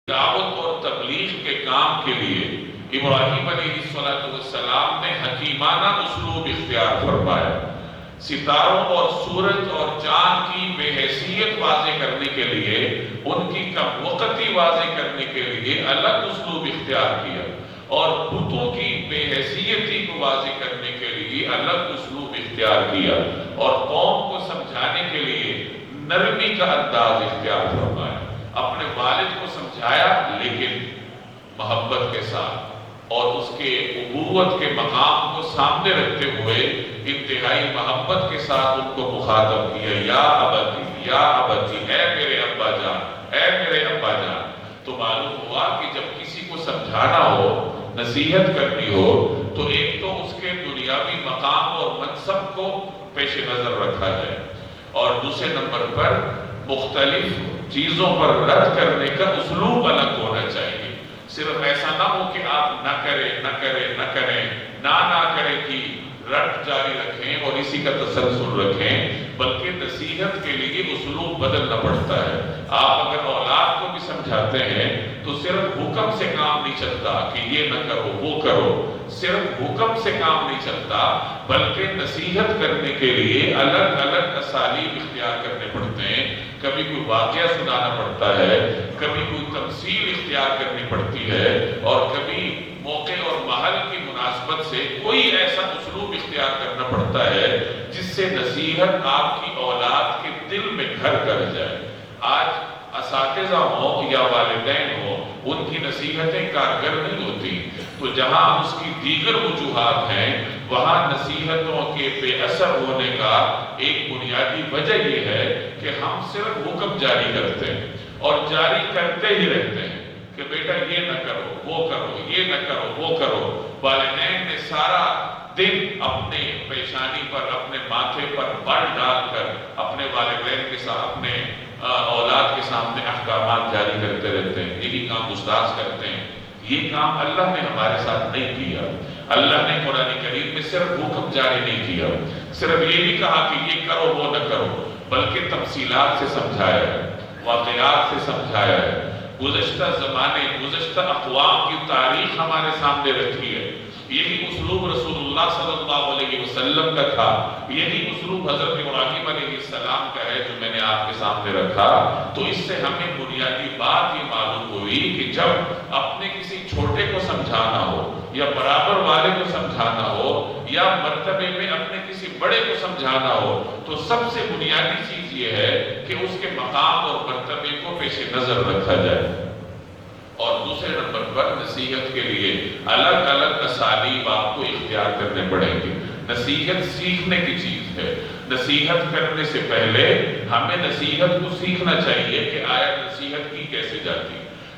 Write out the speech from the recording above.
دعوت اور تبلیغ کے کام کے لیے ابراہیم علیہ السلام نے حکیمانہ اسلوب اختیار فرمایا۔ ستاروں اور سورج اور چاند کی بے حیثیت واضح کرنے کے لیے، ان کی کم وقتی واضح کرنے کے لیے الگ اسلوب اختیار کیا، اور بتوں کی بے حیثیتی کو واضح کرنے کے لیے الگ اسلوب اختیار کیا، اور قوم کو سمجھانے کے لیے نرمی کا انداز اختیار فرمایا۔ اپنے والد کو سمجھایا لیکن محبت کے ساتھ، اور اس کے ابوت کے مقام کو سامنے رکھتے ہوئے انتہائی محبت کے ساتھ ان کو مخاطب کیا، یا ابتی، یا ابتی، اے میرے ابا جان، اے میرے ابا جان۔ تو معلوم ہوا کہ جب کسی کو سمجھانا ہو، نصیحت کرنی ہو، تو ایک تو اس کے دنیاوی مقام اور منصب کو پیش نظر رکھا جائے، اور دوسرے نمبر پر مختلف چیزوں پر رد کرنے کا اسلوب الگ ہونا چاہیے۔ صرف ایسا نہ ہو کہ آپ نہ کریں نہ کریں نہ کریں، نہ کریں کی رد جاری رکھیں اور اسی کا تسلسل رکھیں، بلکہ نصیحت کے لیے اسلوب بدلنا پڑتا ہے۔ آپ اگر اولاد کو بھی سمجھاتے ہیں تو صرف حکم سے کام نہیں چلتا کہ یہ نہ کرو وہ کرو، صرف حکم سے کام نہیں چلتا، بلکہ نصیحت کرنے کے لیے الگ الگ اسالیب اختیار کرنے پڑتے ہیں۔ کبھی کوئی واقعہ سنانا پڑتا ہے، کبھی کوئی تمثیل اختیار کرنی پڑتی ہے، اور کبھی موقع اور محل کی مناسبت سے کوئی ایسا اسلوب اختیار کرنا پڑتا ہے جس سے نصیحت آپ کی اولاد کے دل میں گھر کر جائے۔ آج اساتذہ ہوں یا والدین ہوں، ان کی نصیحتیں کارگر نہیں ہوتی، تو جہاں اس کی دیگر وجوہات ہیں، وہاں نصیحتوں کے بے اثر ہونے کا ایک بنیادی وجہ یہ ہے کہ ہم صرف حکم جاری کرتے ہیں، اور جاری کرتے ہی رہتے ہیں کہ بیٹا یہ نہ کرو وہ کرو، یہ نہ کرو وہ کرو۔ والدین نے سارا دن اپنے پیشانی پر، اپنے ماتھے پر بر ڈال کر اپنے والدین کے ساتھ، اپنے اولاد کے سامنے احکامات جاری کرتے رہتے ہیں، یہی کام استاذ کرتے ہیں۔ یہ کام اللہ نے ہمارے ساتھ نہیں کیا۔ اللہ نے قرآن کریم میں صرف حکم جاری نہیں کیا، صرف یہ نہیں کہا کہ یہ کرو وہ نہ کرو، بلکہ تفصیلات سے سمجھایا ہے، واقعات سے سمجھایا ہے، گزشتہ زمانے، گزشتہ اقوام کی تاریخ ہمارے سامنے رکھی ہے۔ یہی اسلوب رسول اللہ صلی اللہ علیہ وسلم کا تھا، یہی اسلوب حضرت ابراہیم علیہ السلام کا ہے جو میں نے آپ کے سامنے رکھا۔ تو اس سے ہمیں بنیادی بات یہ معلوم ہوئی کہ جب اپنے کسی چھوٹے کو سمجھانا ہو، یا برابر والے کو سمجھانا ہو، یا مرتبے میں اپنے کسی بڑے کو سمجھانا ہو، تو سب سے بنیادی چیز یہ ہے کہ اس کے مقام اور مرتبے کو پیش نظر رکھا جائے، اور دوسرے نمبر پر نصیحت کے لیے الگ الگ اسالیب آپ کو اختیار کرنے پڑیں گے۔ نصیحت سیکھنے کی چیز ہے۔ نصیحت کرنے سے پہلے ہمیں نصیحت کو سیکھنا چاہیے کہ آیا نصیحت کی کیسے جاتی ہے۔